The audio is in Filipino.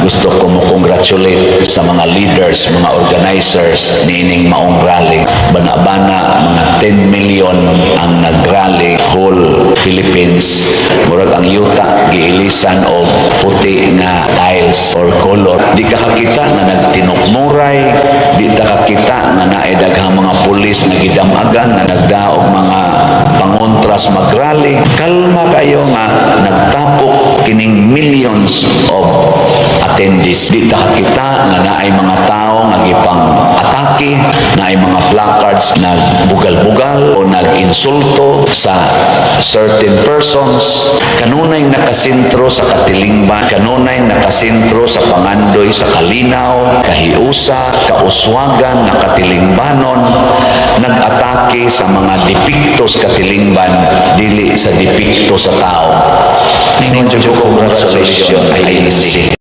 gusto ko mo congratulate sa mga leaders, mga organizers niining maong rally. Bana-bana, mga 10 million ang nag-rally whole Philippines. Murag ang yuta, giilisan o puti na tiles or color. Di ka kakita na nagtinukmuray, di ka kakita na naidaghang mga pulis na gidamagan, na nagdaog mga pangontras mag-rally. Kalma kayo nga, nagtapok kining millions of attendees. Di ka kakita na naay mga tao nga gipang atake, naay mga placards na bugal-bugal o nag-insulto sa certain persons. Kanunay nakasentro sa katilingban, kanunay nakasentro sa pangandoy sa kalinaw, kahiusa, kauswagan na katilingbanon, nag-atake sa mga depiktos katilingban, dili sa depikto sa tao. Ninyo congratulations, INC.